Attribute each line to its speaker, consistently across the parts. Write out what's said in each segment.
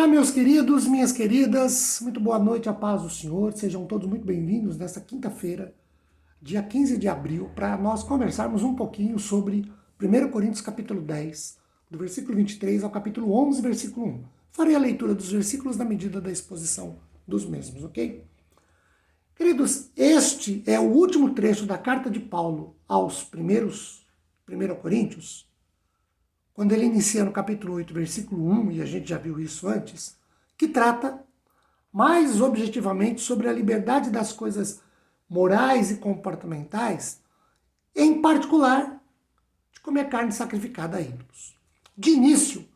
Speaker 1: Olá, meus queridos, minhas queridas, muito boa noite, a paz do Senhor, sejam todos muito bem-vindos nesta quinta-feira, dia 15 de abril, para nós conversarmos um pouquinho sobre 1 Coríntios capítulo 10, do versículo 23 ao capítulo 11, versículo 1. Farei a leitura dos versículos na medida da exposição dos mesmos, ok? Queridos, este é o último trecho da carta de Paulo aos 1 Coríntios, quando ele inicia no capítulo 8, versículo 1, e a gente já viu isso antes, que trata mais objetivamente sobre a liberdade das coisas morais e comportamentais, em particular, de comer carne sacrificada a ídolos. De início,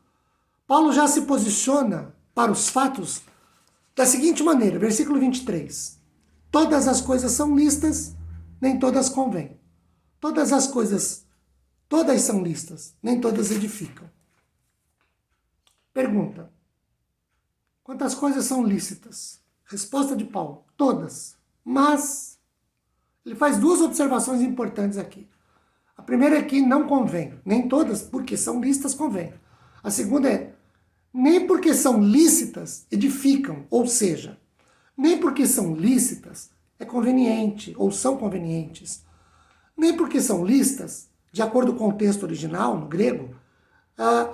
Speaker 1: Paulo já se posiciona para os fatos da seguinte maneira, versículo 23. Todas as coisas são lícitas, nem todas convêm. Todas são listas, nem todas edificam. Pergunta: quantas coisas são lícitas? Resposta de Paulo: todas. Mas ele faz duas observações importantes aqui. A primeira é que não convém. Nem todas, porque são lícitas, convém. A segunda é, nem porque são lícitas, edificam. Ou seja, nem porque são lícitas, é conveniente, ou são convenientes. Nem porque são lícitas, de acordo com o texto original, no grego,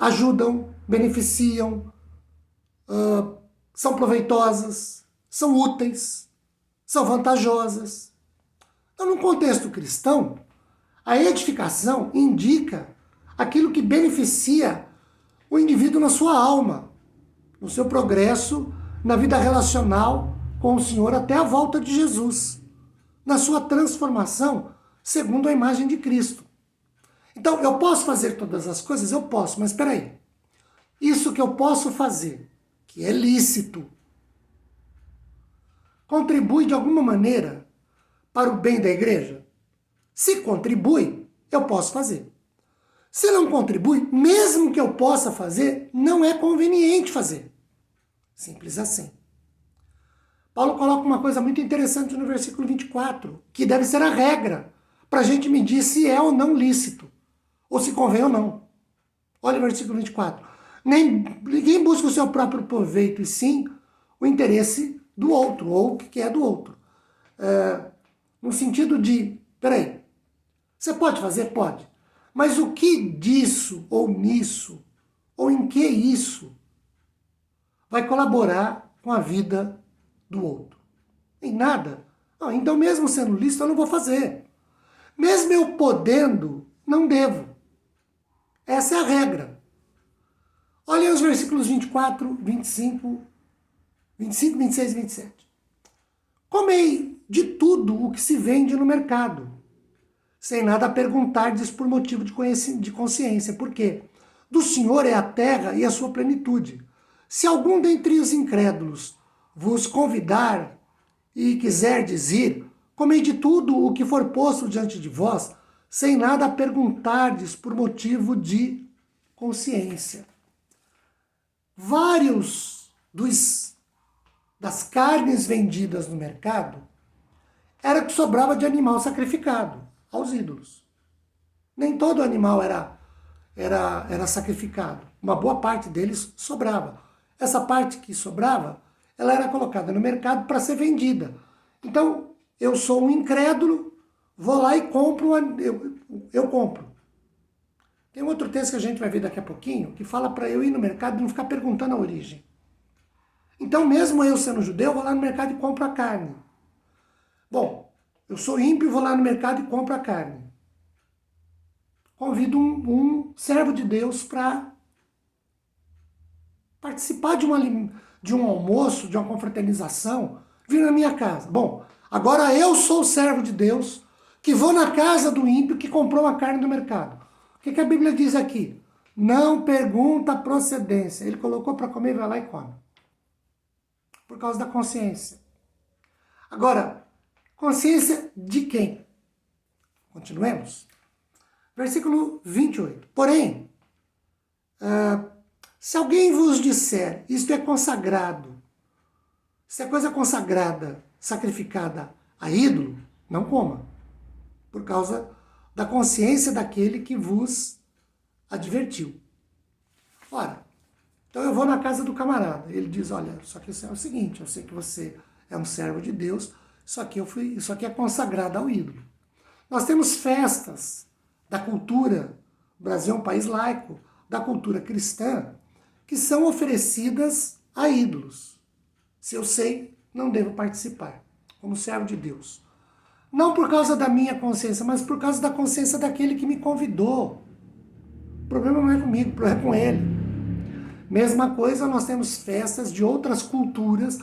Speaker 1: ajudam, beneficiam, são proveitosas, são úteis, são vantajosas. Então, no contexto cristão, a edificação indica aquilo que beneficia o indivíduo na sua alma, no seu progresso, na vida relacional com o Senhor até a volta de Jesus, na sua transformação segundo a imagem de Cristo. Então, eu posso fazer todas as coisas? Eu posso, mas espera aí. Isso que eu posso fazer, que é lícito, contribui de alguma maneira para o bem da igreja? Se contribui, eu posso fazer. Se não contribui, mesmo que eu possa fazer, não é conveniente fazer. Simples assim. Paulo coloca uma coisa muito interessante no versículo 24, que deve ser a regra para a gente medir se é ou não lícito, ou se convém ou não. Olha o versículo 24. Ninguém busca o seu próprio proveito, e sim o interesse do outro, ou o que é do outro. No sentido de, peraí, você pode fazer? Pode. Mas o que disso, ou nisso, ou em que isso, vai colaborar com a vida do outro? Em nada. Não, então, mesmo sendo lícito, eu não vou fazer. Mesmo eu podendo, não devo. Essa é a regra. Olha os versículos 24, 25, 26 e 27. Comei de tudo o que se vende no mercado, sem nada perguntardes por motivo de consciência. Por quê? Do Senhor é a terra e a sua plenitude. Se algum dentre os incrédulos vos convidar e quiserdes ir, comei de tudo o que for posto diante de vós, sem nada perguntardes por motivo de consciência. Vários das carnes vendidas no mercado era que sobrava de animal sacrificado aos ídolos. Nem todo animal era sacrificado. Uma boa parte deles sobrava. Essa parte que sobrava, ela era colocada no mercado para ser vendida. Então, eu sou um incrédulo, vou lá e compro, eu compro. Tem um outro texto que a gente vai ver daqui a pouquinho, que fala para eu ir no mercado e não ficar perguntando a origem. Então, mesmo eu sendo judeu, eu vou lá no mercado e compro a carne. Bom, eu sou ímpio, vou lá no mercado e compro a carne. Convido um servo de Deus para participar de um almoço, de uma confraternização, vir na minha casa. Bom, agora eu sou o servo de Deus que vou na casa do ímpio que comprou a carne do mercado. O que a Bíblia diz aqui? Não pergunta a procedência. Ele colocou para comer, vai lá e come. Por causa da consciência. Agora, consciência de quem? Continuemos. Versículo 28. Porém, se alguém vos disser, isto é consagrado, se é coisa consagrada, sacrificada a ídolo, não coma. Por causa da consciência daquele que vos advertiu. Ora, Então eu vou na casa do camarada, ele diz, olha, só que isso é o seguinte, eu sei que você é um servo de Deus, isso aqui é consagrado ao ídolo. Nós temos festas da cultura, o Brasil é um país laico, da cultura cristã, que são oferecidas a ídolos. Se eu sei, não devo participar, como servo de Deus. Não por causa da minha consciência, mas por causa da consciência daquele que me convidou. O problema não é comigo, o problema é com ele. Mesma coisa, nós temos festas de outras culturas,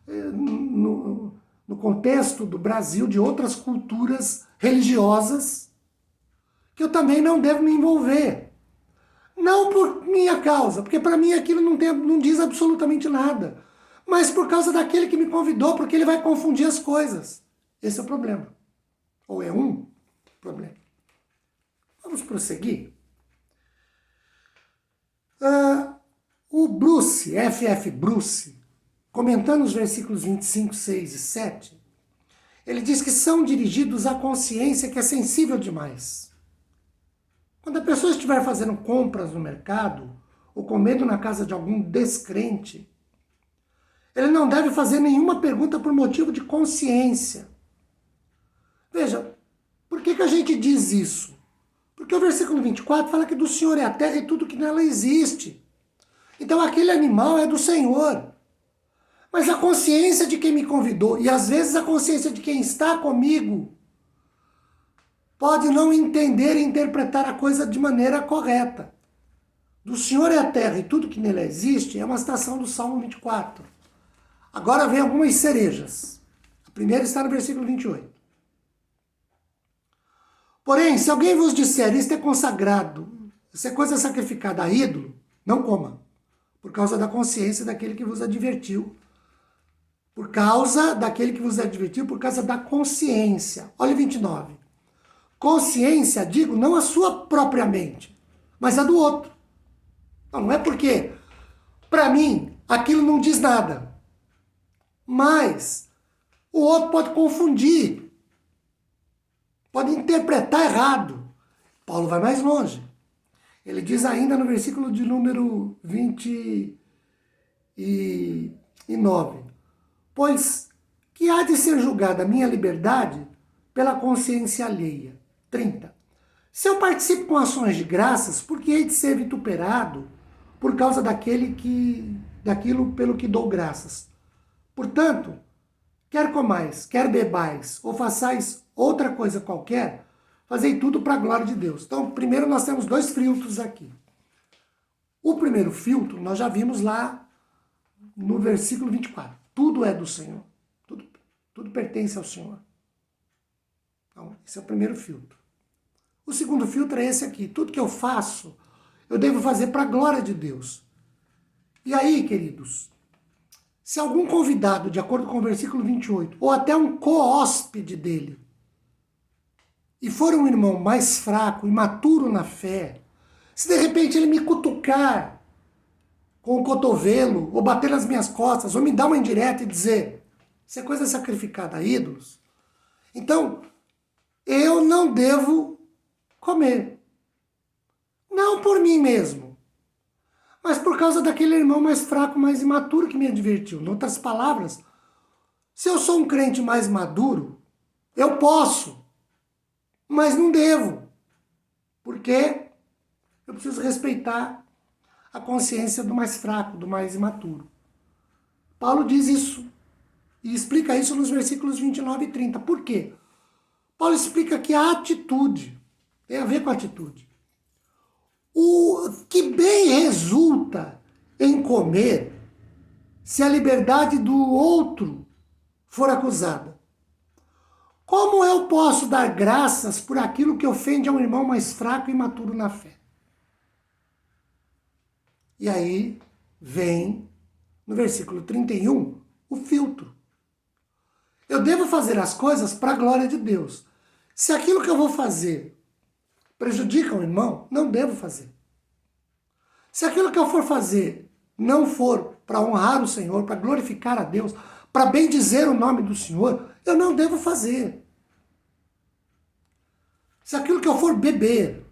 Speaker 1: no contexto do Brasil, de outras culturas religiosas, que eu também não devo me envolver. Não por minha causa, porque para mim aquilo não diz absolutamente nada, mas por causa daquele que me convidou, porque ele vai confundir as coisas. Esse é o problema. Ou é um problema. Vamos prosseguir. O Bruce, F.F. Bruce, comentando os versículos 25, 6 e 7, ele diz que são dirigidos à consciência que é sensível demais. Quando a pessoa estiver fazendo compras no mercado, ou comendo na casa de algum descrente, ele não deve fazer nenhuma pergunta por motivo de consciência. Veja, por que a gente diz isso? Porque o versículo 24 fala que do Senhor é a terra e tudo que nela existe. Então aquele animal é do Senhor. Mas a consciência de quem me convidou, e às vezes a consciência de quem está comigo, pode não entender e interpretar a coisa de maneira correta. Do Senhor é a terra e tudo que nela existe é uma citação do Salmo 24. Agora vem algumas cerejas. A primeira está no versículo 28. Porém, se alguém vos disser, isto é consagrado, isso é coisa sacrificada a ídolo, não coma, por causa da consciência daquele que vos advertiu. Por causa daquele que vos advertiu, por causa da consciência. Olha o 29. Consciência, digo, não a sua propriamente, mas a do outro. Não é porque, para mim, aquilo não diz nada. Mas o outro pode confundir, pode interpretar errado. Paulo vai mais longe. Ele diz ainda no versículo de número 29. Pois que há de ser julgada a minha liberdade pela consciência alheia. 30. Se eu participo com ações de graças, por que hei de ser vituperado por causa daquilo pelo que dou graças? Portanto, quer comais, quer bebais, ou façais outra coisa qualquer, fazei tudo para a glória de Deus. Então, primeiro nós temos dois filtros aqui. O primeiro filtro nós já vimos lá no versículo 24. Tudo é do Senhor. Tudo pertence ao Senhor. Então, esse é o primeiro filtro. O segundo filtro é esse aqui. Tudo que eu faço, eu devo fazer para a glória de Deus. E aí, queridos, se algum convidado, de acordo com o versículo 28, ou até um co-hóspede dele, e for um irmão mais fraco, imaturo na fé, se de repente ele me cutucar com o cotovelo, ou bater nas minhas costas, ou me dar uma indireta e dizer, isso é coisa sacrificada a ídolos, então eu não devo comer. Não por mim mesmo, mas por causa daquele irmão mais fraco, mais imaturo que me advertiu. Em outras palavras, se eu sou um crente mais maduro, eu posso, mas não devo, porque eu preciso respeitar a consciência do mais fraco, do mais imaturo. Paulo diz isso e explica isso nos versículos 29 e 30. Por quê? Paulo explica que a atitude tem a ver com a atitude. O que bem resulta em comer se a liberdade do outro for acusada? Como eu posso dar graças por aquilo que ofende a um irmão mais fraco e imaturo na fé? E aí vem, no versículo 31, o filtro. Eu devo fazer as coisas para a glória de Deus. Se aquilo que eu vou fazer prejudica um irmão, não devo fazer. Se aquilo que eu for fazer não for para honrar o Senhor, para glorificar a Deus, para bendizer o nome do Senhor, eu não devo fazer. Se aquilo que eu for beber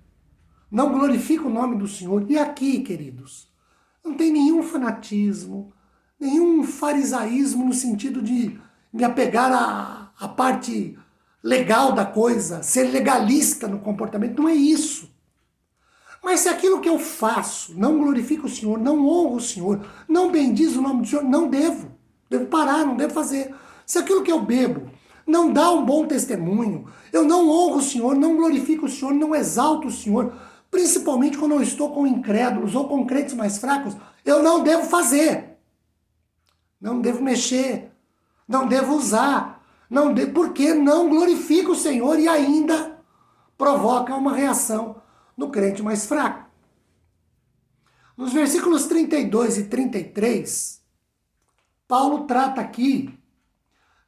Speaker 1: não glorifica o nome do Senhor, e aqui, queridos, Não tem nenhum fanatismo, nenhum farisaísmo no sentido de me apegar à parte legal da coisa, ser legalista no comportamento. Não é isso. Mas se aquilo que eu faço não glorifica o Senhor, não honra o Senhor, não bendiz o nome do Senhor, não devo. Devo parar, não devo fazer. Se aquilo que eu bebo não dá um bom testemunho, eu não honro o Senhor, não glorifico o Senhor, não exalto o Senhor, principalmente quando eu estou com incrédulos ou com crentes mais fracos, eu não devo fazer. Não devo mexer, não devo usar, porque não glorifica o Senhor e ainda provoca uma reação no crente mais fraco. Nos versículos 32 e 33, Paulo trata aqui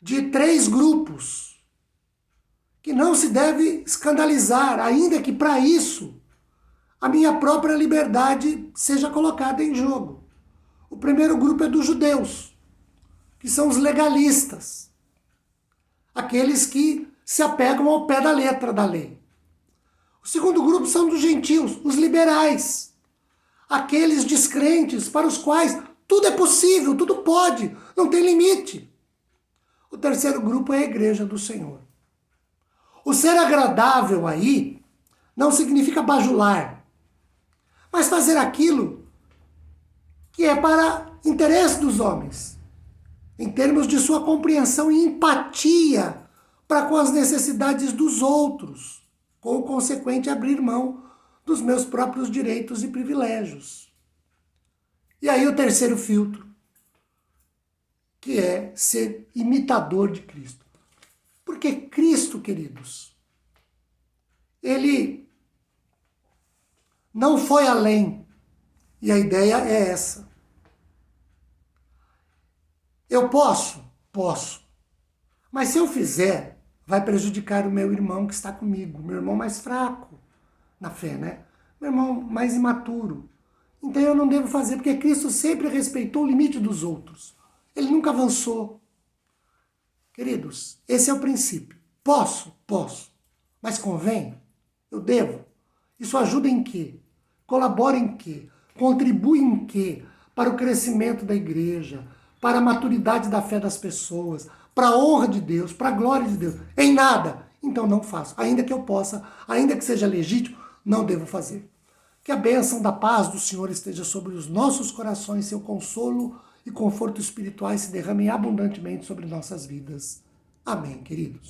Speaker 1: de 3 grupos que não se deve escandalizar, ainda que para isso a minha própria liberdade seja colocada em jogo. O primeiro grupo é dos judeus, que são os legalistas, aqueles que se apegam ao pé da letra da lei. O segundo grupo são dos gentios, os liberais, aqueles descrentes para os quais tudo é possível, tudo pode, não tem limite. O terceiro grupo é a igreja do Senhor. O ser agradável aí não significa bajular, mas fazer aquilo que é para interesse dos homens, em termos de sua compreensão e empatia para com as necessidades dos outros, com o consequente abrir mão dos meus próprios direitos e privilégios. E aí o terceiro filtro, que é ser imitador de Cristo. Porque Cristo, queridos, ele não foi além. E a ideia é essa. Eu posso? Posso. Mas se eu fizer, vai prejudicar o meu irmão que está comigo, meu irmão mais fraco na fé, né? Meu irmão mais imaturo. Então eu não devo fazer, porque Cristo sempre respeitou o limite dos outros. Ele nunca avançou. Queridos, esse é o princípio. Posso? Posso. Mas convém? Eu devo. Isso ajuda em quê? Colabora em quê? Contribui em quê? Para o crescimento da igreja, para a maturidade da fé das pessoas, para a honra de Deus, para a glória de Deus. Em nada. Então não faço. Ainda que eu possa, ainda que seja legítimo, não devo fazer. Que a bênção da paz do Senhor esteja sobre os nossos corações, seu consolo e conforto espirituais se derramem abundantemente sobre nossas vidas. Amém, queridos.